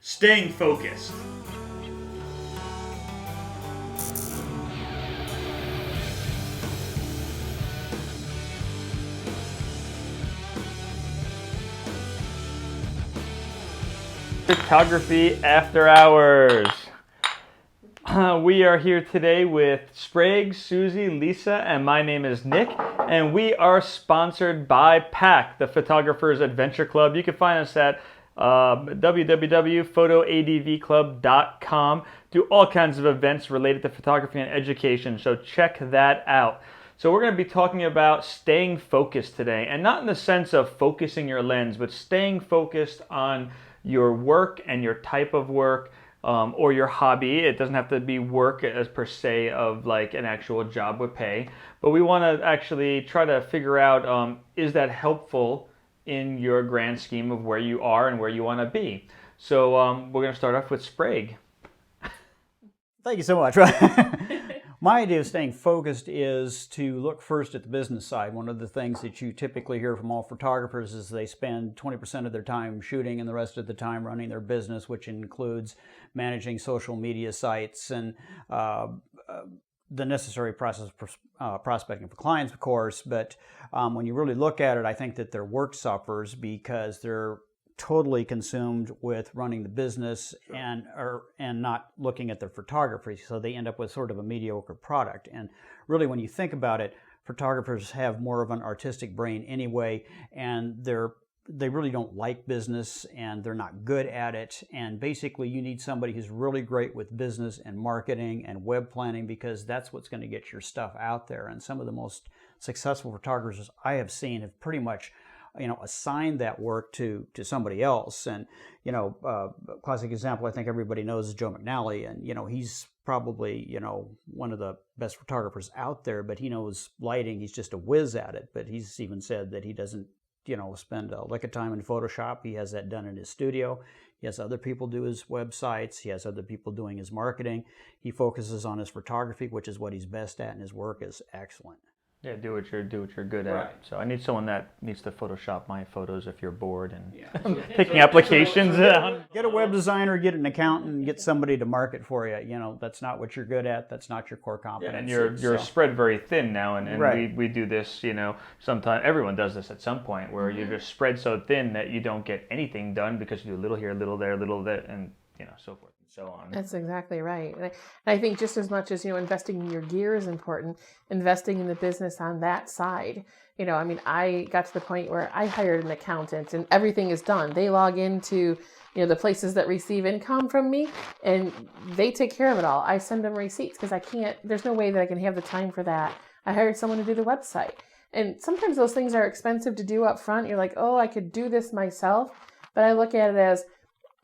Staying focused. Photography After Hours. We are here today with Sprague, Susie, Lisa, and my name is Nick, and we are sponsored by PAC, the Photographers Adventure Club. You can find us at www.photoadvclub.com. Do all kinds of events related to photography and education, so check that out. So we're going to be talking about staying focused today, and not in the sense of focusing your lens, but staying focused on your work and your type of work, or your hobby. It doesn't have to be work as per se of like an actual job with pay, but we want to actually try to figure out, is that helpful in your grand scheme of where you are and where you want to be. So we're going to start off with Sprague. Thank you so much. My idea of staying focused is to look first at the business side. One of the things that you typically hear from all photographers is they spend 20% of their time shooting and the rest of the time running their business, which includes managing social media sites and the necessary process of prospecting for clients, of course. But when you really look at it, I think that their work suffers because they're totally consumed with running the business. Sure. and not looking at their photography, so they end up with sort of a mediocre product. And really, when you think about it, photographers have more of an artistic brain anyway, and they really don't like business and they're not good at it. And basically, you need somebody who's really great with business and marketing and web planning, because that's what's going to get your stuff out there. And some of the most successful photographers I have seen have pretty much assigned that work to somebody else. And classic example I think everybody knows is Joe McNally, and he's probably one of the best photographers out there, but he knows lighting. He's just a whiz at it. But he's even said that he doesn't spend a lick of time in Photoshop. He has that done in his studio. He has other people do his websites. He has other people doing his marketing. He focuses on his photography, which is what he's best at, and his work is excellent. Yeah, do what you're good Right. at. So I need someone that needs to Photoshop my photos if you're bored and picking applications. Get a web designer, get an accountant, get somebody to market for you. That's not what you're good at. That's not your core competence. Yeah, and you're spread very thin now, and right. we do this. Sometimes everyone does this at some point where you're just spread so thin that you don't get anything done because you do a little here, a little there, a little there, and so forth. So on. That's exactly right. And I think just as much as, investing in your gear is important, investing in the business on that side. I got to the point where I hired an accountant and everything is done. They log into, the places that receive income from me, and they take care of it all. I send them receipts because there's no way that I can have the time for that. I hired someone to do the website. And sometimes those things are expensive to do up front. You're like, oh, I could do this myself. But I look at it as,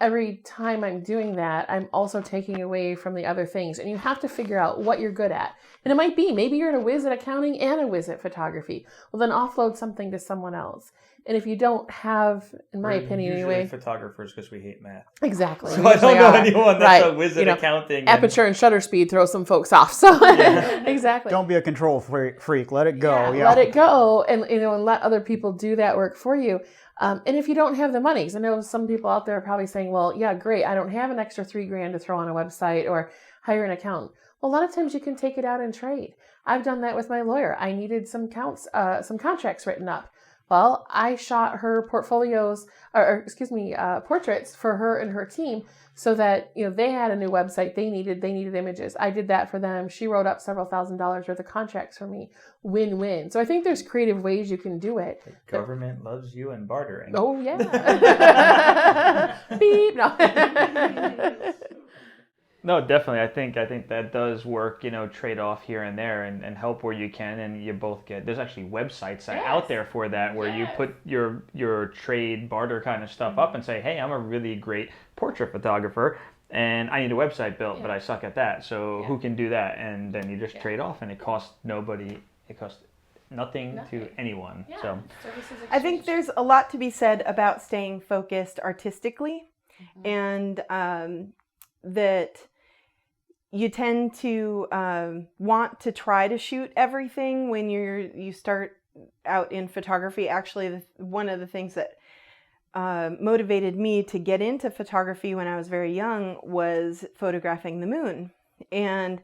every time I'm doing that, I'm also taking away from the other things. And you have to figure out what you're good at. And it might be, maybe you're a whiz at accounting and a whiz at photography. Well, then offload something to someone else. And if you don't have, in my opinion anyway... photographers, because we hate math. Exactly. So I don't know anyone that's a whiz at accounting. Aperture and shutter speed throw some folks off. So yeah. Exactly. Don't be a control freak. Let it go. Yeah. Let it go, and and let other people do that work for you. And if you don't have the money, because I know some people out there are probably saying, well, yeah, great, I don't have an extra $3,000 to throw on a website or hire an accountant. Well, a lot of times you can take it out and trade. I've done that with my lawyer. I needed some contracts written up. Well, I shot her portfolios, portraits for her and her team, so that they had a new website. They needed images. I did that for them. She wrote up several $1,000s worth of contracts for me. Win-win. So I think there's creative ways you can do it. The government loves you and bartering. Oh yeah. Beep. No. No, definitely. I think that does work, trade off here and there and help where you can, and you both get, there's actually websites out there for that where you put your trade barter kind of stuff up and say, hey, I'm a really great portrait photographer and I need a website built, but I suck at that. So who can do that? And then you just trade off, and it costs nothing to anyone. Yeah. So I think there's a lot to be said about staying focused artistically, and that you tend to want to try to shoot everything when you start out in photography. Actually, one of the things that motivated me to get into photography when I was very young was photographing the moon. And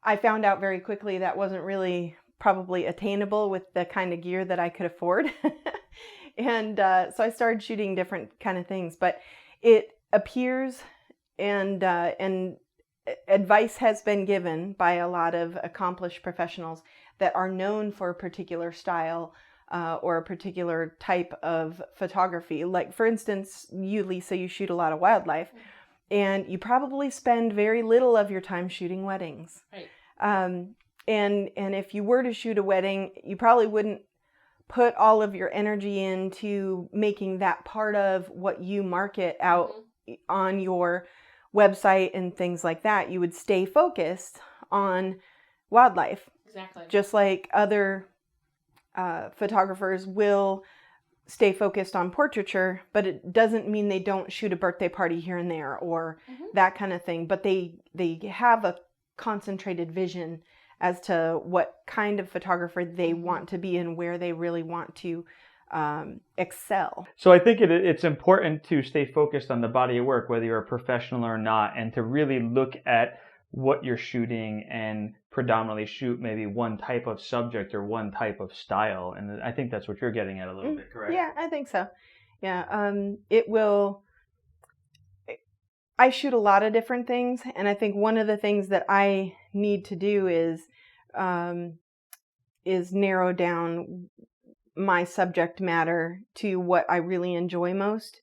I found out very quickly that wasn't really probably attainable with the kind of gear that I could afford. And so I started shooting different kind of things. But it appears, and advice has been given by a lot of accomplished professionals that are known for a particular style or a particular type of photography. Like, for instance, you, Lisa, you shoot a lot of wildlife, and you probably spend very little of your time shooting weddings. Right. And if you were to shoot a wedding, you probably wouldn't put all of your energy into making that part of what you market out on your website and things like that. You would stay focused on wildlife. Exactly. Just like other photographers will stay focused on portraiture, but it doesn't mean they don't shoot a birthday party here and there or that kind of thing. But they have a concentrated vision as to what kind of photographer they want to be and where they really want to excel. So I think it's important to stay focused on the body of work, whether you're a professional or not, and to really look at what you're shooting and predominantly shoot maybe one type of subject or one type of style. And I think that's what you're getting at a little bit, correct? Yeah, I think so. Yeah, I shoot a lot of different things, and I think one of the things that I need to do is narrow down my subject matter to what I really enjoy most.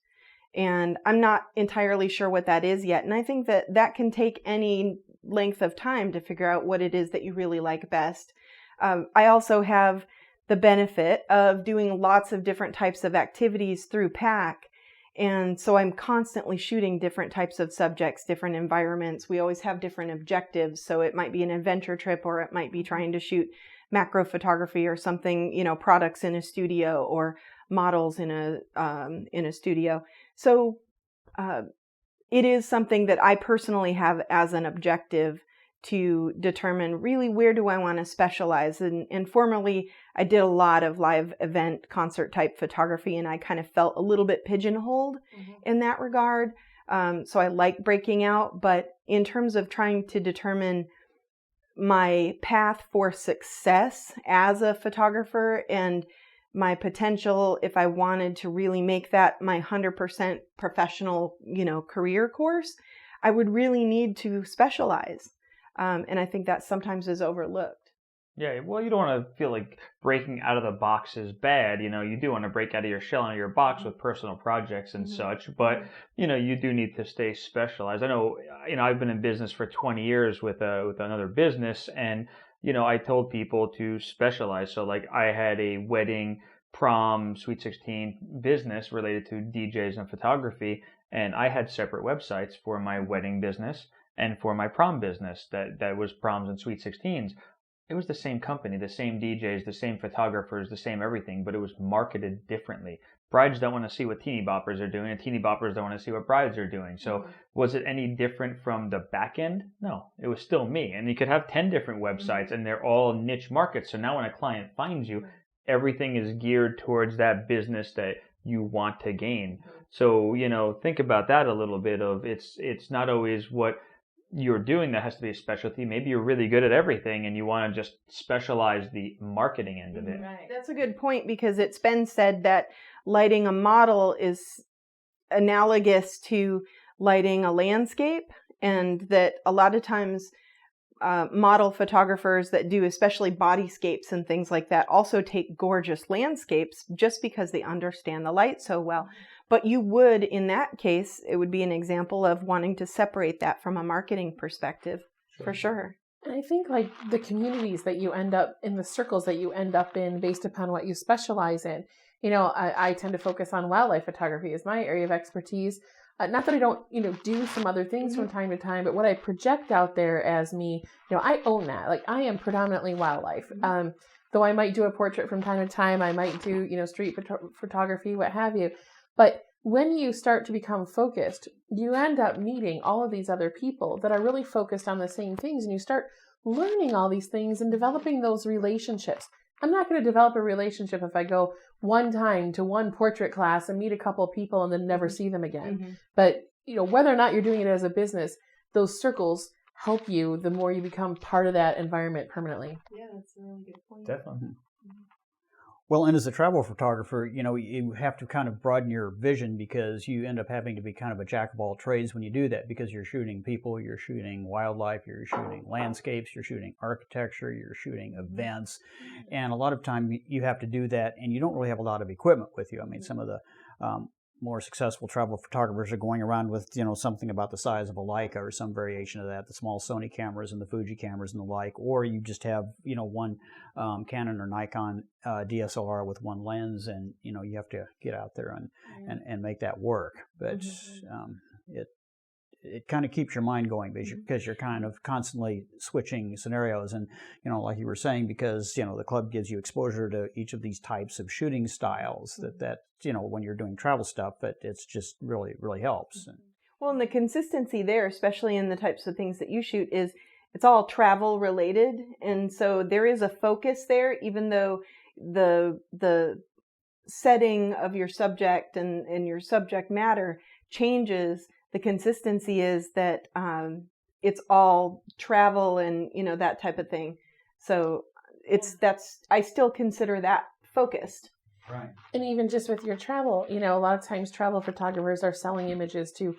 And I'm not entirely sure what that is yet. And I think that can take any length of time to figure out what it is that you really like best. I also have the benefit of doing lots of different types of activities through PAC. And so I'm constantly shooting different types of subjects, different environments. We always have different objectives. So it might be an adventure trip, or it might be trying to shoot macro photography or something, products in a studio or models in a studio. So it is something that I personally have as an objective to determine really where do I want to specialize. And formerly, I did a lot of live event concert type photography, and I kind of felt a little bit pigeonholed in that regard. So I like breaking out, but in terms of trying to determine my path for success as a photographer and my potential, if I wanted to really make that my 100% professional, career course, I would really need to specialize. And I think that sometimes is overlooked. Yeah, well, you don't want to feel like breaking out of the box is bad. You do want to break out of your shell and your box with personal projects and such, but, you do need to stay specialized. I know, I've been in business for 20 years with another business, and, I told people to specialize. So like I had a wedding, prom, Sweet 16 business related to DJs and photography, and I had separate websites for my wedding business and for my prom business that was proms and Sweet 16s. It was the same company, the same DJs, the same photographers, the same everything, but it was marketed differently. Brides don't want to see what teeny boppers are doing, and teeny boppers don't want to see what brides are doing. So was it any different from the back end? No, it was still me. And you could have 10 different websites, and they're all niche markets. So now when a client finds you, everything is geared towards that business that you want to gain. So, think about that a little bit of it's not always what you're doing that has to be a specialty. Maybe you're really good at everything and you want to just specialize the marketing end of it. Right. That's a good point, because it's been said that lighting a model is analogous to lighting a landscape, and that a lot of times model photographers that do especially bodyscapes and things like that also take gorgeous landscapes just because they understand the light so well. But you would, in that case, it would be an example of wanting to separate that from a marketing perspective, for sure. And I think like the communities that you end up in, the circles that you end up in based upon what you specialize in. I tend to focus on wildlife photography as my area of expertise. Not that I don't, do some other things from time to time, but what I project out there as me, I own that. Like I am predominantly wildlife. Though I might do a portrait from time to time, I might do, street photography, what have you. But when you start to become focused, you end up meeting all of these other people that are really focused on the same things, and you start learning all these things and developing those relationships. I'm not going to develop a relationship if I go one time to one portrait class and meet a couple of people and then never see them again. Mm-hmm. But, whether or not you're doing it as a business, those circles help you the more you become part of that environment permanently. Yeah, that's a really good point. Definitely. Well, and as a travel photographer, you have to kind of broaden your vision because you end up having to be kind of a jack of all trades when you do that, because you're shooting people, you're shooting wildlife, you're shooting landscapes, you're shooting architecture, you're shooting events. And a lot of time you have to do that, and you don't really have a lot of equipment with you. I mean, some of the more successful travel photographers are going around with, something about the size of a Leica or some variation of that, the small Sony cameras and the Fuji cameras and the like, or you just have, one Canon or Nikon DSLR with one lens, and, you have to get out there and make that work. But it kind of keeps your mind going because you're kind of constantly switching scenarios. And, like you were saying, because, the club gives you exposure to each of these types of shooting styles that when you're doing travel stuff, that it's just really, really helps. Well, and the consistency there, especially in the types of things that you shoot, is it's all travel related. And so there is a focus there, even though the setting of your subject and your subject matter changes. The consistency is that it's all travel and, that type of thing. So I still consider that focused. Right. And even just with your travel, a lot of times travel photographers are selling images to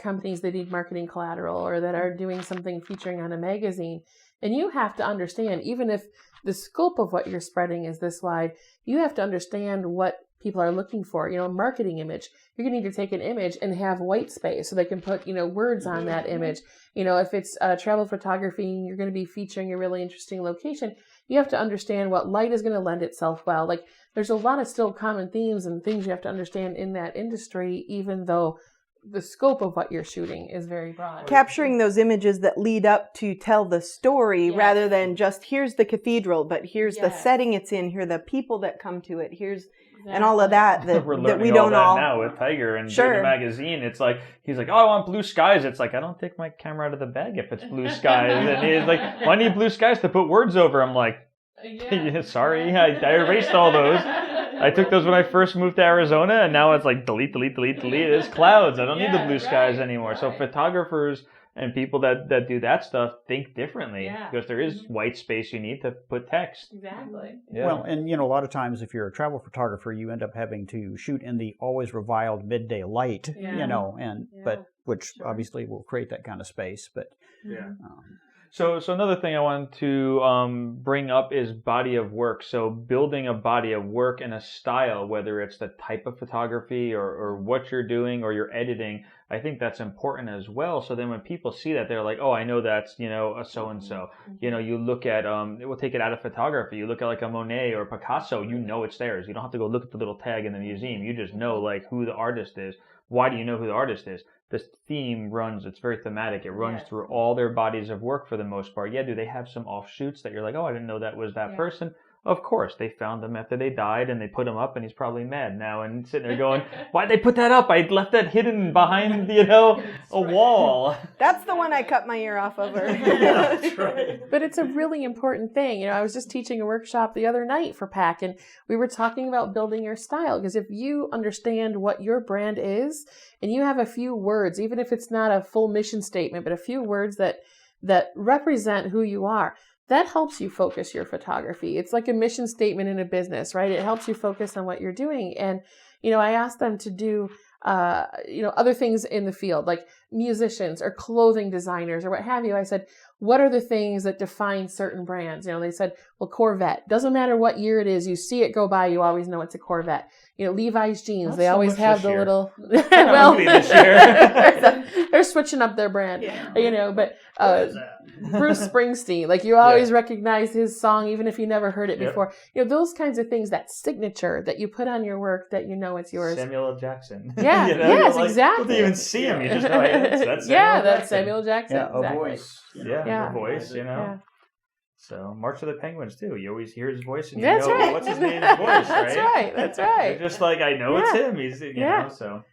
companies that need marketing collateral or that are doing something featuring on a magazine. And you have to understand, even if the scope of what you're spreading is this wide, you have to understand what people are looking for. Marketing image, you're going to need to take an image and have white space so they can put, words on that image. If it's travel photography and you're going to be featuring a really interesting location, you have to understand what light is going to lend itself well. Like, there's a lot of still common themes and things you have to understand in that industry, even though the scope of what you're shooting is very broad. Capturing those images that lead up to tell the story rather than just here's the cathedral, but here's the setting it's in, here are the people that come to it, here's and all of that We're that we learning don't all that now with Tiger and doing the magazine. It's like he's like, oh, I want blue skies. It's like, I don't take my camera out of the bag if it's blue skies. And he's like, well, I need blue skies to put words over. I'm like, sorry, I erased all those. I took those when I first moved to Arizona, and now it's like delete. It's clouds. I don't need the blue skies anymore. So photographers and people that do that stuff think differently because there is white space you need to put text. Exactly. Yeah. Well, and a lot of times if you're a travel photographer, you end up having to shoot in the always reviled midday light, but which obviously will create that kind of space. But So another thing I wanted to bring up is body of work. So building a body of work and a style, whether it's the type of photography or what you're doing or you're editing, I think that's important as well. So then when people see that, they're like, oh, I know that's, a so-and-so. You look at, we'll take it out of photography. You look at like a Monet or Picasso, it's theirs. You don't have to go look at the little tag in the museum. You just know like who the artist is. Why do you know who the artist is? This theme runs, it's very thematic. It runs through all their bodies of work for the most part. Yeah, do they have some offshoots that you're like, oh, I didn't know that was that person? Of course, they found him after they died and they put him up and he's probably mad now and sitting there going, why'd they put that up? I left that hidden behind, a wall. That's the one I cut my ear off over. That's right. But it's a really important thing. I was just teaching a workshop the other night for PAC, and we were talking about building your style, because if you understand what your brand is and you have a few words, even if it's not a full mission statement, but a few words that represent who you are, that helps you focus your photography. It's like a mission statement in a business, right? It helps you focus on what you're doing. And, I asked them to do, other things in the field, like musicians or clothing designers or what have you. I said, what are the things that define certain brands? They said, well, Corvette. Doesn't matter what year it is. You see it go by, you always know it's a Corvette. Levi's jeans, Not they so always much have this the year. little, Well, this year. they're switching up their brand, but Bruce Springsteen, like you always recognize his song, even if you never heard it before. Those kinds of things, that signature that you put on your work, that it's yours. Samuel L. Jackson. Yeah, yes, exactly. You don't even see him. You just know, hey, that's Samuel that's Samuel Jackson. yeah, exactly. a voice. Yeah, a voice, Yeah. So March of the Penguins too. You always hear his voice and you That's know right. what's his name's voice, right? That's right. You're just like, I know it's him. He's so.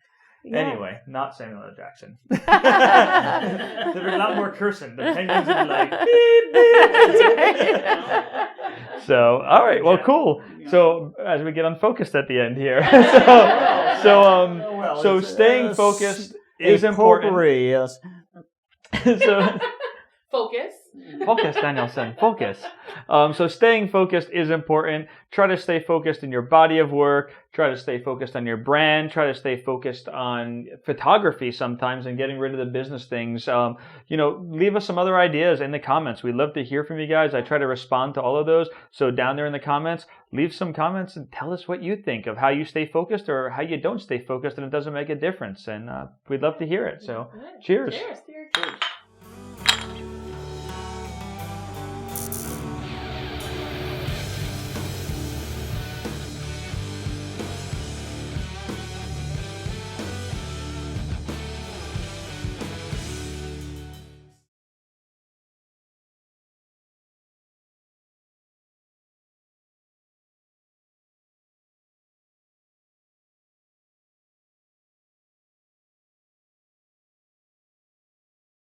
Yeah. Anyway, not Samuel L. Jackson. There'd be a lot more cursing. The penguins would be like, beep, beep. So, all right, well, cool. So, as we get unfocused at the end here, so staying focused is important. Potpourri, yes. So, Focus. focus, Danielson, focus. So staying focused is important. Try to stay focused in your body of work. Try to stay focused on your brand. Try to stay focused on photography sometimes and getting rid of the business things. Leave us some other ideas in the comments. We'd love to hear from you guys. I try to respond to all of those. So down there in the comments, leave some comments and tell us what you think of how you stay focused or how you don't stay focused and it doesn't make a difference. And we'd love to hear it. So cheers. Cheers.